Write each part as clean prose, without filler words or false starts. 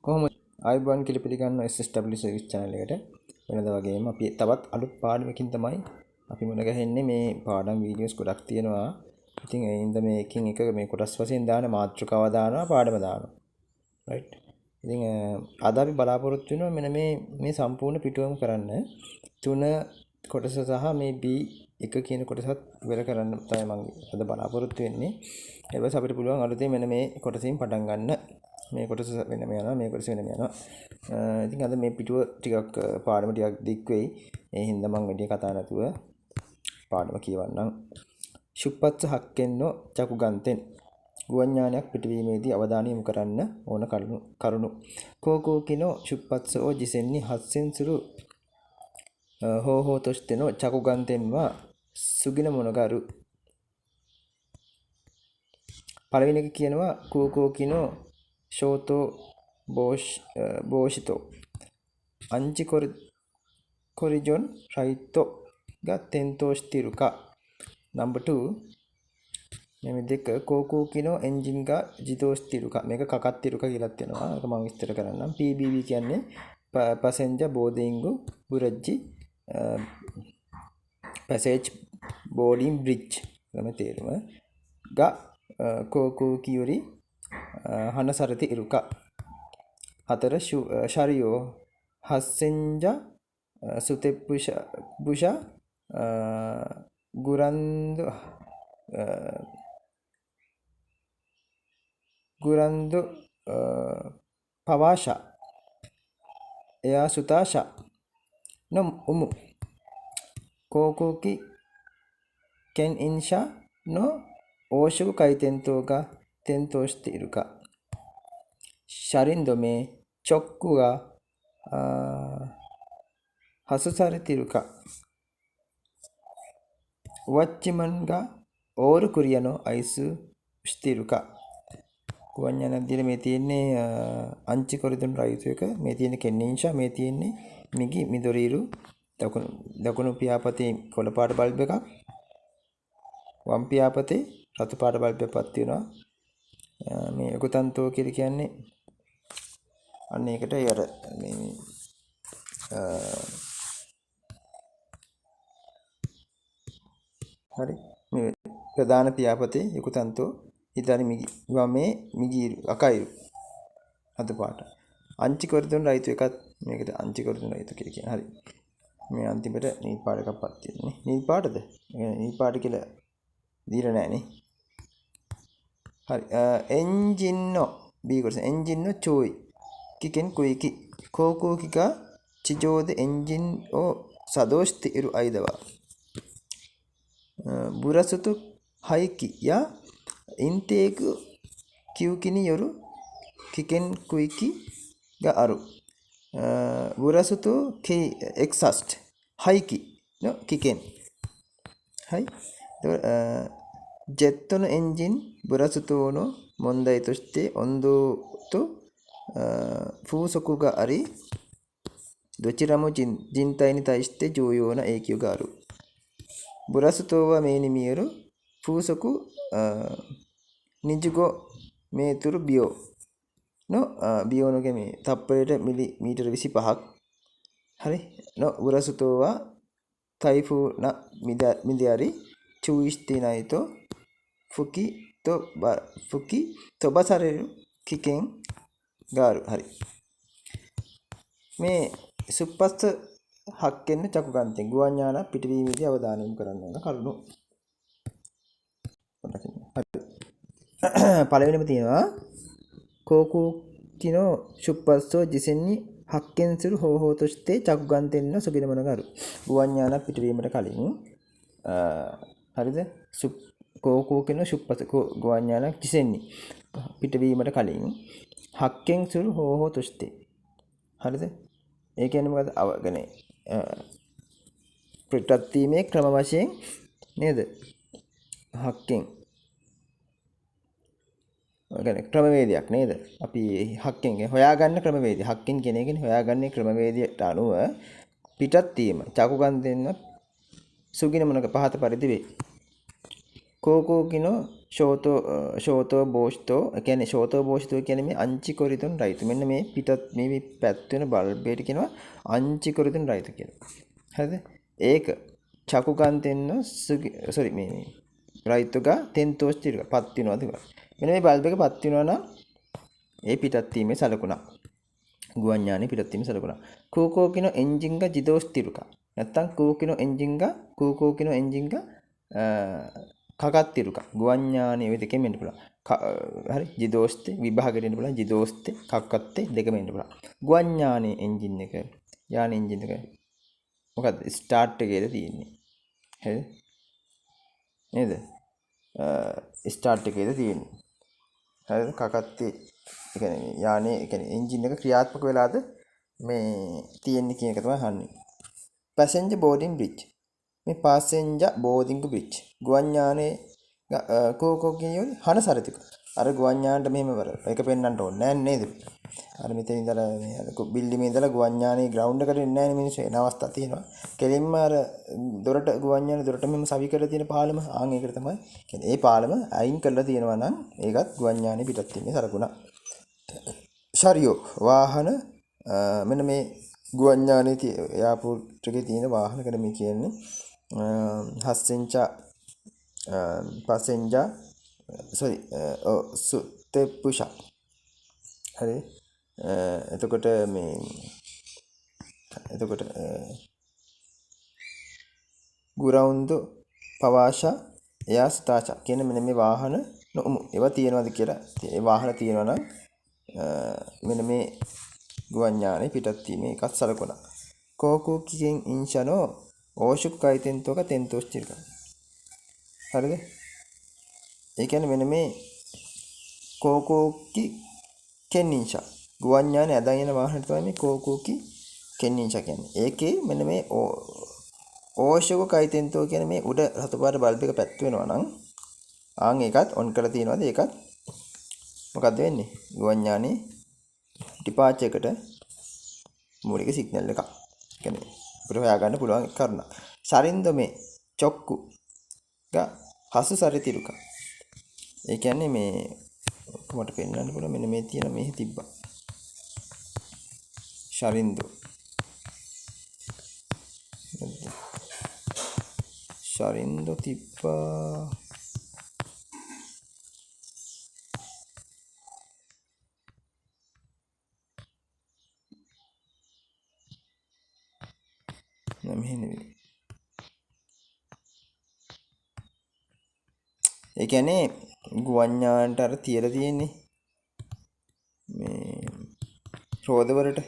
කොහොමද ආයිබෝන් කියලා පිළිගන්න SSW සර්විස් channel එකට වෙනදා වගේම අපි තවත් අලුත් පාඩමකින් තමයි අපි මුණ ගැහෙන්නේ. මේ පාඩම් වීඩියෝස් ගොඩක් තියෙනවා. ඉතින් ඒ හින්දා මේකෙන් එක මේ කොටස් වශයෙන් දාන මාතෘකාව දානවා පාඩම දානවා. right. ඉතින් අද අපි බලාපොරොත්තු වෙනවා මෙන්න මේ සම්පූර්ණ පිටුවම කරන්න. තුන කොටස සහ මේ B1 කියන කොටසත් ඉවර කරන්න තමයි මම අද බලාපොරොත්තු වෙන්නේ. ඊට පස්සේ අපිට පුළුවන් අලුතෙන් මෙන්න මේ කොටසින් පටන් ගන්න. මේ කොටස වෙනම යනවා මේ කොටස වෙනම යනවා. ඉතින් අද මේ පිටුව ටිකක් පාඩම ටිකක් දික් වෙයි. ඒ හින්දා මම වැඩි කතා නැතුව පාඩම කියවන්නම්. ශුප්පත්ස හක්කෙන්නෝ චකුගන්තෙන් ගුවන්ඥානයක් පිටවීමේදී අවධානය යොමු කරන්න ඕන කරුණු. කෝකෝ කිනෝ ශුප්පත්ස ඕ ජිසෙන්නි හස්සෙන් සුරු හෝ තොස්තෙනෝ චකුගන්තෙන්වා සුගින මොනගරු. පළවෙනි එක කියනවා කෝකෝ කිනෝ ශෝතෝ බෝෂිතෝ අංචි කොරිජොන් රයිතෝ ගත්තෙන්තෝස්තිරුකා. number 2 මේ දෙක කෝකෝ කිනෝ එන්ජින් ගා ජිතෝස්තිරුකා. මේක කකත්තිරුකා කියලා තියෙනවා. ඒක මම විස්තර කරන්නම්. PBB කියන්නේ passenger boarding බුරජ්ජි passage boarding bridge තමයි තේරුම. ගා කෝකෝ කියුරි හනසරති ඉරුකා. 4 ශරියෝ හස්සෙන්ජා සුතෙප්පුෂා ගුරන්දු පවාෂා එයා සුතාෂා නොම් උමු කෝකෝකි කෙන් ඉන්ෂා නො ඕෂුකු කයිතෙන්තෝගා තෙන්තෝෂ්ති ඉරුකා. ශරින්දොමේ චොක්කුගා හසුසරිතිරුකා. වච්චිමන්ගා ඕරු කුරියනෝ අයිසු ස්තිරුකා. ගුවන්ඥාන විදිහට මේ තියෙන්නේ අංචි කොරිදුන් රයිතු එක. මේ තියෙන්නේ කෙන්නින්ෂා. මේ තියෙන්නේ මිගි මිදොරීරු. දකුණු පියාපතේ කොළ පාට බල්බ් එකක්. වම් පියාපතේ රතු පාට බල්බ් එකක් පත් වෙනවා. මේ යකුතන්තෝ කියලා කියන්නේ අන්න ඒකට අර මේ හරි මේ ප්‍රධාන පියාපතේ යකුතන්තෝ ඉතාලි මිගි වමේ මිගිරු අකයිරු අද පාට අංචි කොරිදුන් රයිතු එකත් මේකට අංචි කොරිදුන් රයිතු කියලා කියන. හරි මේ අන්තිමට නිල් පාට එකක් පත් තියෙන්නේ. නිල් පාටද? නිල් පාට කියලා දීලා නැහැ නේ. හරි එන්ජින්නෝ B කොටස එන්ජින්නෝ චෝයි කිකෙන් කුයිකි කෝකෝ කිකා චිජෝද එන්ජින් ඕ සදෝෂ්ති ඉරු අයිදවා බුරසුතු හයිකි යා ඉන්ටේකු කියුකිනි යොරු කිකෙන් කුයිකි ගා අරු බුරසුතු කී එක්සස්ට් හයිකි නෝ කිකෙන් හයි ಜೆತ್ತನು ಎಂಜಿನ್ ಬುರಸುತೋನು ಮೊಂದೈತುಷ್ಟೆ ಒಂದೋತು ಫೂಸೊಕುಗ ಅರಿ ದೊಚಿರಮು ಜಿಂತೈನಿ ತೈಷ್ಟೆ ಜೋಯೋನ ಏಕ್ಯುಗಾರು ಬುರಸುತೋವ ಮೇನಿಮಿಯರು ಫೂಸೊಕು ನಿಜುಗೊ ಮೇತುರು ಬಿಯೋ ನೋ ಬಿಯೋನುಗೆ ಮೇ ತಪ್ಪೇಟ ಮಿಲಿ ಮೀಟರ್ 25ක් හරි නෝ බුරසුතෝව තයිෆුන මිදියාරි චුයිස්ති නයිතෝ ෆුකි තොබසරෙරු කිකෙන් ගාරු. හරි මේ සුප්පස්ස හක්කෙන්න චකුගන්තෙන් ගුවන්ඥාන පිටවීමේදී අවධානය යොමු කරන්න ඕන කරුණු. හරි පළවෙනිම තියෙනවා කෝකෝ කිනෝ සුප්පස්සෝ ජිසෙන්නි හක්කෙන්සිරු හෝතොස්තේ චකුගන්තෙන්න සුබිනමන ගරු. ගුවන්ඥාන පිටවීමට කලින් හරිද කෝකෝ කියන සුප්පස ගුවන්ඥානක් ජිසෙන්නි පිටවීමට කලින් හක්කෙන් සුරු හෝතොස්තේ. හරිද ඒ කියන්නේ මොකද අවගනේ පිටත්ීමේ ක්‍රම වශයෙන් නේද හක්කෙන් ඔයගනේ ක්‍රමවේදයක් නේද අපි හක්කෙන් හොයාගන්න ක්‍රමවේදය හක්කෙන් කියන එකනේ හොයාගන්නේ ක්‍රමවේදයට අනුව පිටත්ීම චකුගන්තෙන්න සුගින මොනක පහත පරිදි වේ. කෝකෝ කිනෝ ෂෝතෝ බෝෂ්තෝ කියන්නේ ෂෝතෝ බෝෂ්තෝ කියන්නේ මේ අංචිකොරිතුන් රයිතු. මෙන්න මේ පිටත් මේ පැත් වෙන බල්බයට කියනවා අංචිකොරිතුන් රයිතු කියලා. හරිද? ඒක චකුකාන්තෙන්න සෝරි මේ රයිතුගා තෙන්තෝස් තිරක පත් වෙනවාද කියලා. මෙන්න මේ බල්බ් එක පත් වෙනවා නම් ඒ පිටත් වීමේ සලකුණක්. ගුවන් යානේ පිටත් වීමේ සලකුණක්. කූකෝ කිනෝ එන්ජින්ගා ජිදෝස් තිරුක. නැත්තම් කූකිනෝ එන්ජින්ගා කූකෝ කිනෝ එන්ජින්ගා කකත් තිරුක. ගුවන් යානේ ඔය දෙකෙන් වෙන්න පුළුවන්. හරි ජිදෝස්තේ විභාගයට එන්න පුළුවන්. ජිදෝස්තේ කක්කත්තේ දෙකම එන්න පුළුවන්. ගුවන් යානේ එන්ජින් එක යානේ එන්ජින් එක මොකද්ද ස්ටාර්ට් එකේද තියෙන්නේ. හරිද? නේද? ස්ටාර්ට් එකේද තියෙන්නේ. හරිද? කකත්තේ ඒ කියන්නේ යානේ ඒ කියන්නේ එන්ජින් එක ක්‍රියාත්මක වෙලාද මේ තියෙන්නේ කියන එක තමයි අහන්නේ. passenger boarding bridge. මේ passenger boarding bridge. ගුවන් යානේ කෝකෝ කියන්නේ හන සරතික. අර ගුවන් යානට මෙහෙම වර. ඒක පෙන්වන්න ඕනේ නෑ නේද? අර මෙතන ඉඳලා මේ අර බිල්ඩිමේ ඉඳලා ගුවන් යානේ ග්‍රවුන්ඩ් එකට එන්නේ නෑනේ මිනිස්සු. එන අවස්ථා තියෙනවා. කෙලින්ම අර දොරට ගුවන් යානේ දොරට මෙහෙම සවි කරලා තියෙන පාලම ආන් ඒකට තමයි. කියන්නේ ඒ පාලම අයින් කරලා තියෙනවා නම් ඒකත් ගුවන් යානේ පිටත් වෙන්නේ සරකුණා. ශරියෝ වාහන මෙන්න මේ ගුවන් යානේ එයාපෝට් එකේ තියෙන වාහනකට මේ කියන්නේ හස්සෙන්චා passenger sorry සුතෙපුෂා හරි එතකොට මේ එතකොට ගුරවුන්දු පවාෂා එයාස්තාචා කියන මෙන්න මේ වාහන නොමු ඒවා තියෙනවද කියලා ඒ වාහන තියෙනවා නම් මෙන්න මේ ගුවන් යානේ පිටත් වීමේ එකත් සලකුණක්. කෝකුකිගෙන් ඉන්ෂනෝ ඕෂුක්කයි තෙන්තෝක තෙන්තෝස් චිරක. හරිද? ඒ කියන්නේ මෙන්න මේ කෝකෝකි කෙන්නින්ෂා ගුවන් යානේ ඇදන් යන වාහනට තමයි මේ කෝකෝකි කෙන්නින්ෂා කියන්නේ. ඒකේ මෙන්න මේ ඕෂුකයි තෙන්තෝ කියන්නේ මේ උඩ රතු පාට බල්බ් එක පැත්ත වෙනවා නම් ආන් ඒකත් ඔන් කරලා තියෙනවාද ඒකත් මොකද්ද වෙන්නේ? ගුවන් යානේ ඩිපාචර් එකට මූලික සිග්නල් එකක්. කියන්නේ අපිට හොයාගන්න පුළුවන් කරුණක්. ශරින්දමේ චොක්කු ගා හසු සරිතිරුක. ඒ කියන්නේ මේ කොහොමද පෙන්වන්න පුළුවන් මෙන්න මේ තියෙන මේ තිබ්බා. ශරින්දු. ශරින්දු තිබ්බා. මෙහෙ නෙවෙයි. ඒ කියන්නේ ගුවන් යානට අර තියලා තියෙන්නේ මේ රෝද වලට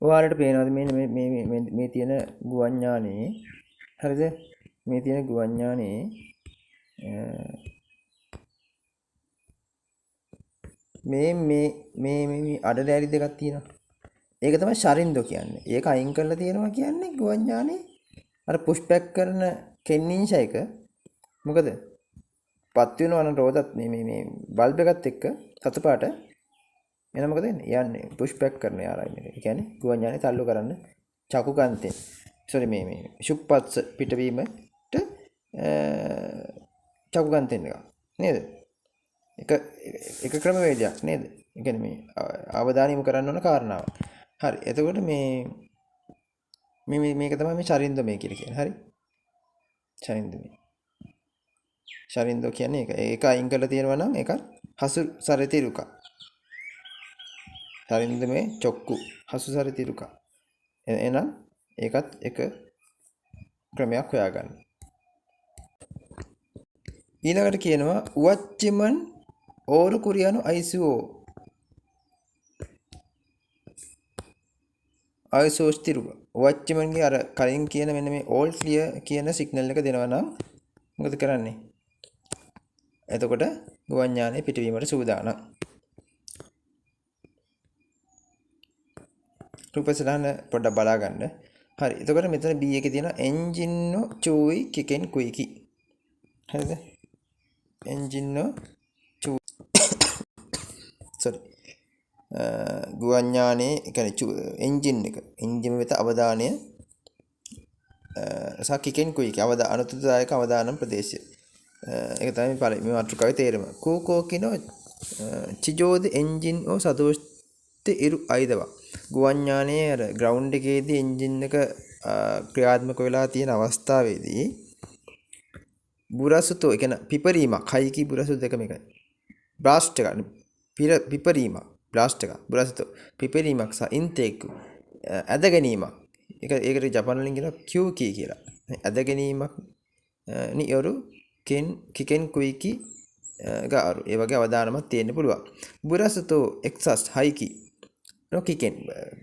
ඔයාලට පේනවද මේ තියෙන ගුවන් යානේ හරිද මේ තියෙන ගුවන් යානේ මේ අඩ දෙකක් තියෙනවා. ඒක තමයි ශරින්දෝ කියන්නේ. ඒක අයින් කරලා තියෙනවා කියන්නේ ගුවන් යානේ අර පුෂ් බෑක් කරන කෙන්නින්ෂා එක මොකද? පත් වෙනවා නම් රෝදත් මේ බල්බ් එකත් එක්ක සතු පාට එන මොකද වෙන්නේ? යන්නේ පුෂ් බෑක් කරන යාරයි මේක. ඒ කියන්නේ ගුවන් යානේ තල්ලු කරන්න චකුකාන්තෙන් සෝරි මේ ශුප්පත්ස පිටවීමට චකුකාන්තෙන් එක නේද? එක ක්‍රමවේදයක් නේද? ඒ කියන්නේ මේ අවධානය යොමු කරන්න ඕන කාරණාව. හරි. එතකොට මේක තමයි මේ ශරින්දමේ කියලා කියන්නේ. හරි. ශරින්දමේ. ශරින්දෝ කියන්නේ ඒක. ඒක අයින් කරලා තියෙනවා නම් ඒක හසු සරිතිරුක. ශරින්දමේ චොක්කු හසු සරිතිරුක. එහෙනම් ඒකත් එක ක්‍රමයක් හොයාගන්න. ඊළඟට කියනවා උවච්චිමන් ඕරු කුරියානු අයිසුෝ අයිසෝස් තිරුක. උවච්චිමන්ගේ අර කලින් කියන මෙන්න මේ ඕල් ක්ලියර් කියන සිග්නල් එක දෙනවා නම් මොකද කරන්නේ? එතකොට ගුවන් යානේ පිටවීමට සූදානම්. රූපසලහන පොඩ්ඩක් බලා ගන්න. හරි. එතකොට මෙතන B එකේ තියෙනවා එන්ජින්නෝ චූයි කිකෙන් කුයිකි. හරිද? එන්ජින්නෝ චූ sorry. ගුවන් යානයේ කියන්නේ එන්ජින් වෙත අවධානය සහ කිකෙන් කුයික අනුතුරුදායක අවදානම් ප්‍රදේශය. ඒක තමයි පළවෙනි මාතෘකාවේ තේරුම. කෝකෝ කිනෝ චිජෝද එන්ජින් ඕ සදෝෂ්ත ඉරු අයිදවා. ගුවන් යානයේ අර ග්‍රවුන්ඩ් එකේදී එන්ජින් එක ක්‍රියාත්මක වෙලා තියෙන අවස්ථාවේදී බුරසුතෝ කියන පිපරීමක් හයිකි බුරසු දෙකම එකයි. බ්ලාස්ට් එක පිපරීමක් බ්ලාස්ට් එක බුරසුතෝ පිපරීමක් සහ ඉන්ටේක් ඇද ගැනීමක්. ඒකට ජපාන වලින් කියනවා කියුකී කියලා. ඇද ගැනීමක් නියරු කිකෙන් කුයිකි ගාරු. ඒ වගේ අවදානමක් තියෙන්න පුළුවන්. බුරසුතෝ එක්සස් හයිකි නෝ කිකෙන්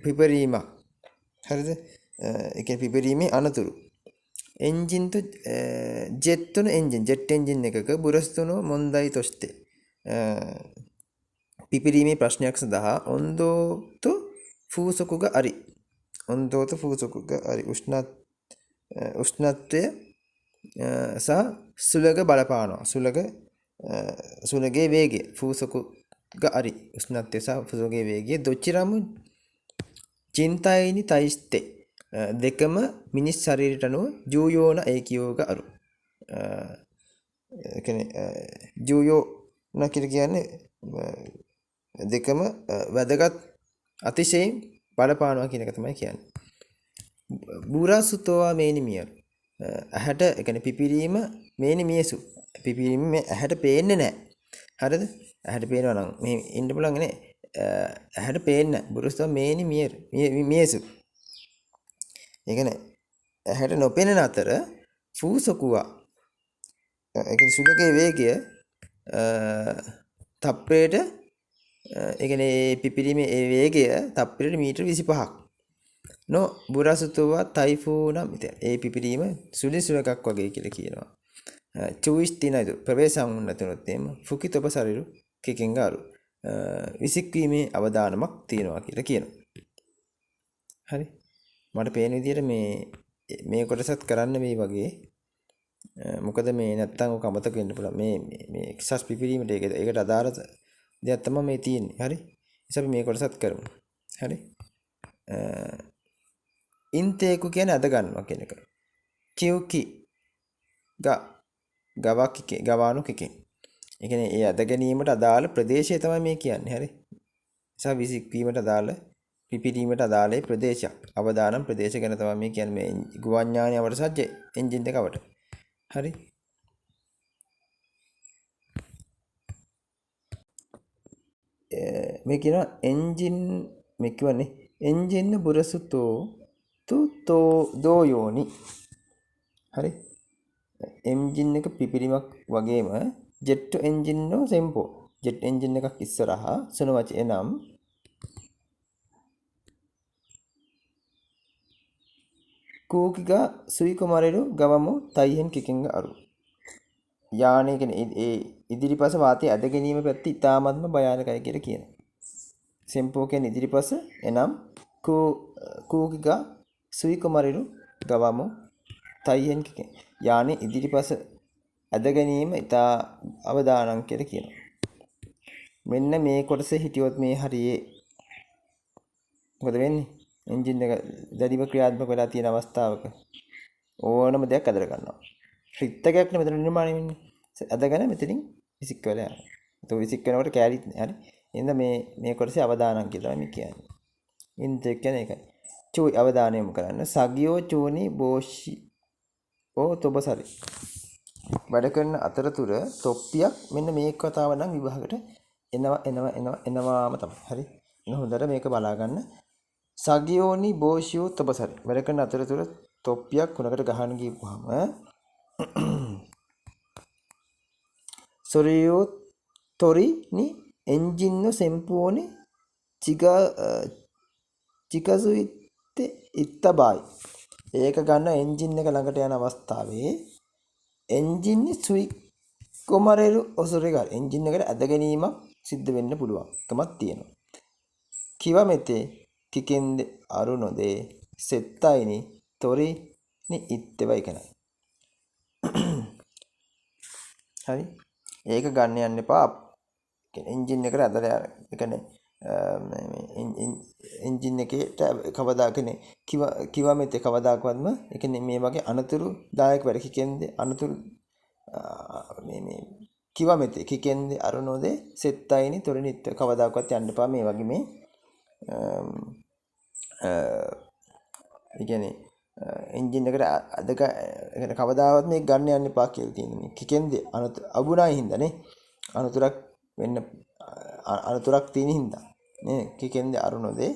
පිපරීමක්. හරිද? ඒ කියන්නේ පිපරීමේ අනතුරු. එන්ජින් තු ජෙට් එන්ජින් එකක බුරස්තුනෝ මොන්දයි තොස්තේ. පිපිරීමේ ප්‍රශ්නයක් සඳහා ඔන්දෝතු ෆූසකුග අරි. ඔන්දෝතු ෆූසකුග අරි උෂ්ණත්වය සහ සුළඟ බලපානවා. සුළඟේ වේගය ෆූසකුග අරි උෂ්ණත්වය සහ සුළඟේ වේගය දොච්චිරමු චින්තයිනි තයිස්තේ. දෙකම මිනිස් ශරීරයට අනුව ජූයෝන ඒකියෝග අරු. ජූයෝන කියලා කියන්නේ දෙකම වැදගත් අතිශයින් බලපානවා කියන එක තමයි කියන්නේ. බුරාසුතෝවා මේනිමිය. ඇහැට ඒ කියන්නේ පිපිරීම මේනිමියසු. පිපිරීම මේ ඇහැට පේන්නේ නැහැ. හරිද? ඇහැට පේනවා නම් මේ ඉන්න පුළුවන් නේ. ඇහැට පේන්නේ නැහැ. බුරාසුතෝවා මේනිමියසු. ඒ කියන්නේ ඇහැට නොපෙනෙන අතර ෆූසකුවා ඒ කියන්නේ සුළඟේ වේගය තප්පරයට ඒ කියන්නේ පිපිරීමේ ඒ වේගය තප්පරයට මීටර 25ක් නෝ බුරසුතුවා තයිෆූනම් ඉතින් ඒ පිපිරීම සුළි සුළඟක් වගේ කියලා කියනවා. චුයිස් තිනයිද ප්‍රවේශම් නැතුනොත් එම ෆුකිතොබ ශරීරු කිකින් ගාරු විසික්වීමේ අවදානමක් තියෙනවා කියලා කියනවා. හරි. මට පේන විදිහට මේ කොටසත් කරන්න මේ වගේ මොකද මේ නැත්තම් ඔක අමතක වෙන්න පුළුවන් මේ එක්සස් පිපිරීමට ඒකට අදාළ දෙයක් තමයි මේ තියෙන්නේ. හරි. ඉතින් අපි මේ කොටසත් කරමු. හරි. ඉන්තේකු කියන්නේ අද ගන්නවා කියන එක. කියුකි ගවානු කිකේ. ඒ කියන්නේ ඒ අද ගැනීමට අදාළ ප්‍රදේශය තමයි මේ කියන්නේ. හරි. නිසා විසික්වීමට අදාළ පිපිරීමට අදාළ ප්‍රදේශයක්. අවදානම් ප්‍රදේශ ගැන තමයි මේ කියන්නේ මේ ගුවන් යානයේ අවර සජ්ජ එන්ජින් එකවට. හරි. මේ කියනවා එන්ජින් මේ කියන්නේ එන්ජින් බුරසුතෝ දෝයෝනි. හරි. එන්ජින් එක පිපිරීමක් වගේම ජෙට් එන්ජින් නෝ සෙම්පෝ. ජෙට් එන්ජින් එකක් ඉස්සරහා සුන වචේ නම් කූකිගා සුයිකුමරෙරු ගවමු තයිහෙන් කිකින්ග අරු. යානය කියන්නේ ඒ ඉදිරිපස වාතයේ ඇද ගැනීම පැත්ත ඉතාමත්ම භයානකයි කියලා කියනවා. සෙම්පෝ කියන්නේ ඉදිරිපස එනම් කූකිගා සුයිකුමරෙරු ගවමු තයිහෙන් කිකින්. යානයේ ඉදිරිපස ඇද ගැනීම ඉතා අවදානම් කියලා කියනවා. මෙන්න මේ කොටසේ හිටියොත් මේ හරියේ මොකද වෙන්නේ? එන්ජින් එක දැඩිව ක්‍රියාත්මක වෙලා තියෙන අවස්ථාවක ඕනම දෙයක් අදර ගන්නවා. රිත්තකයක් නේ මෙතන නිර්මාණය වෙන්නේ. අදගෙන මෙතනින් විසික් වෙලා යනවා. ඒක විසික් වෙනකොට කැලිත් හරි. එහෙනම් මේ කොටසේ අවදානම් කියලා මේ කියන්නේ. ඉන්ටෙක් කියන්නේ ඒකයි. චූයි අවධානය යොමු කරන්න. සගියෝ චූනි බෝෂි ඕ තොබසරි. වැඩ කරන අතරතුර තොප්පියක් මෙන්න මේ කතාව නම් විභාගයට එනවාම තමයි. හරි. එන හොඳට මේක බලා ගන්න. සගියෝනි බෝෂියෝ තොබසරි. වැඩ කරන අතරතුර තොප්පියක් උණකට ගහන ගිහුවාම සොරියෝ toriని engine sempone chikasuitte ittabai. ඒක ගන්න එන්ජින් එක ළඟට යන අවස්ථාවේ එන්ජින් සුයි කොමරෙරු ඔසුරේ ගන්න එන්ජින් එකට ඇද ගැනීමක් සිද්ධ වෙන්න පුළුවන්කමක් තියෙනවා. කිවමෙතේ කිකෙන්ද අරුනොදේ සෙත්තයිනි toriని ittevai kana. හරි ඒක ගන්න යන්න එපා. එන්ජින් එකට ඇදලා යන. ඒ කියන්නේ එන්ජින් එකේට කවදාකනේ කිව්වා මෙතේ කවදාකවත්ම ඒ කියන්නේ මේ වගේ අනතුරුදායක වැඩ කිකෙන්ද අනතුරු මේ කිව්වා මෙතේ කිකෙන්ද අරුණෝදේ සෙත්තයිනි තොරනිත් කවදාකවත් යන්න එපා මේ වගේ මේ ඒ කියන්නේ එන්ජින් එකට අදක කවදාවත් මේ ගන්න යන්න එපා කියලා තියෙනවා. කිකෙන්ද අබුණායි හින්දානේ අනතුරක් වෙන්න අනතුරක් තියෙන හින්දා නේ කිකෙන්ද අරුණෝදේ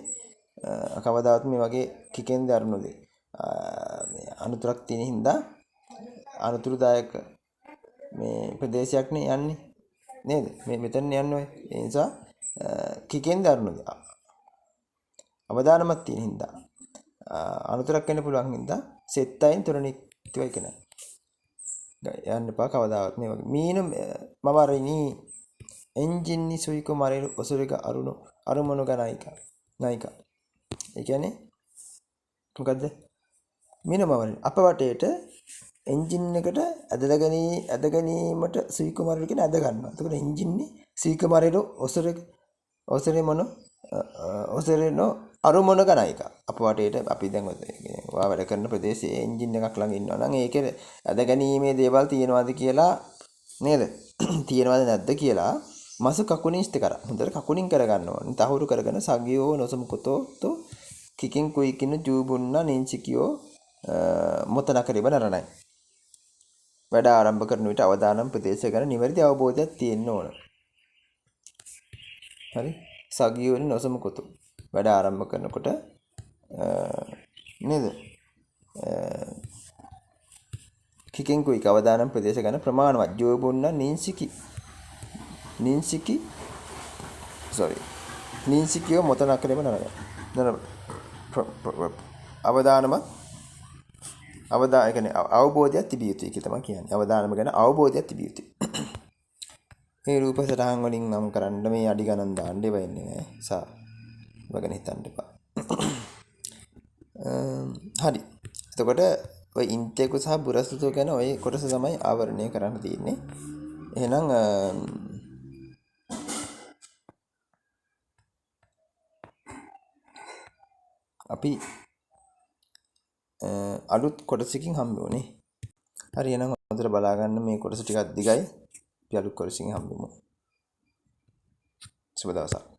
කවදාවත් මේ වගේ කිකෙන්ද අරුණෝදේ මේ අනතුරක් තියෙන හින්දා අනතුරුදායක මේ ප්‍රදේශයක් නේ යන්නේ නේද මේ මෙතන යන්නේ ඔය ඒ නිසා කිකෙන්ද අරුණෝදේ අවදානමක් තියෙන හින්දා අනතුරක් වෙන්න පුළුවන් හින්දා සෙත්තයින් තොරනිත්වයි කියන යන්න එපා කවදාවත් මේ වගේ මීන මවරිනි එන්ජින් ni සුයිකෝ මරේරු ඔසුරේක අරුමනු ගනායික නායික ඒ කියන්නේ මොකද්ද මීන මවරිනි අප වටේට එන්ජින් එකට ඇදලා ගැනීමට සුයිකෝ මරේරු කියන ඇද ගන්නවා එතකොට එන්ජින් ni සුයිකෝ මරේරු ඔසුරේ මොන ඔසුරේනෝ අරුමනු ගනායික අප වටේට අපි දැන් ඔය වැඩ කරන ප්‍රදේශයේ එන්ජින් එකක් ළඟ ඉන්නවා නම් ඒකේ ඇද ගැනීමේ දේවල් තියෙනවද කියලා නේද තියෙනවද නැද්ද කියලා මසු කකුණින් ඉස්ත කර හොඳට කකුණින් කරගන්න ඕනේ තහවුරු කරගෙන සගියෝ නොසමුකොතෝ තෝ කිකින් කුයිකින ජූබුන්නා නින්චිකියෝ මොතනකරිබ නරණයි වැඩ ආරම්භ කරන විට අවදානම් ප්‍රදේශ ගැන නිවැරදි අවබෝධයක් තියෙන්න ඕන හරි සගියෝ නොසමුකොතෝ වැඩ ආරම්භ කරනකොට නේද කිකින් කුයික අවදානම් ප්‍රදේශ ගැන ප්‍රමාණවත් ජූබුන්නා නින්සිකියෝ මොතනකරේම නරක අවදානම ඒ කියන්නේ අවබෝධයක් තිබිය යුතුයි කියලා තමයි කියන්නේ අවදානම ගැන අවබෝධයක් තිබිය යුතුයි මේ රූප සටහන් වලින් නම් කරන්න මේ අඩි ගණන් දාන්න එපා ඉන්නේ නෑ සා වගන හිතන්න එපා හරි එතකොට ඔය ඉන්ටෙකු සහ බුරස්තුතු ගැන ඔය කොටස තමයි ආවරණය කරන්න තියෙන්නේ එහෙනම් අපි අලුත් කොටසකින් හම්බුනේ. හරි එහෙනම් හොඳට බලා ගන්න මේ කොටස ටිකක් දිගයි. අපි අලුත් කොටසකින් හම්බෙමු. සුබ දවසක්.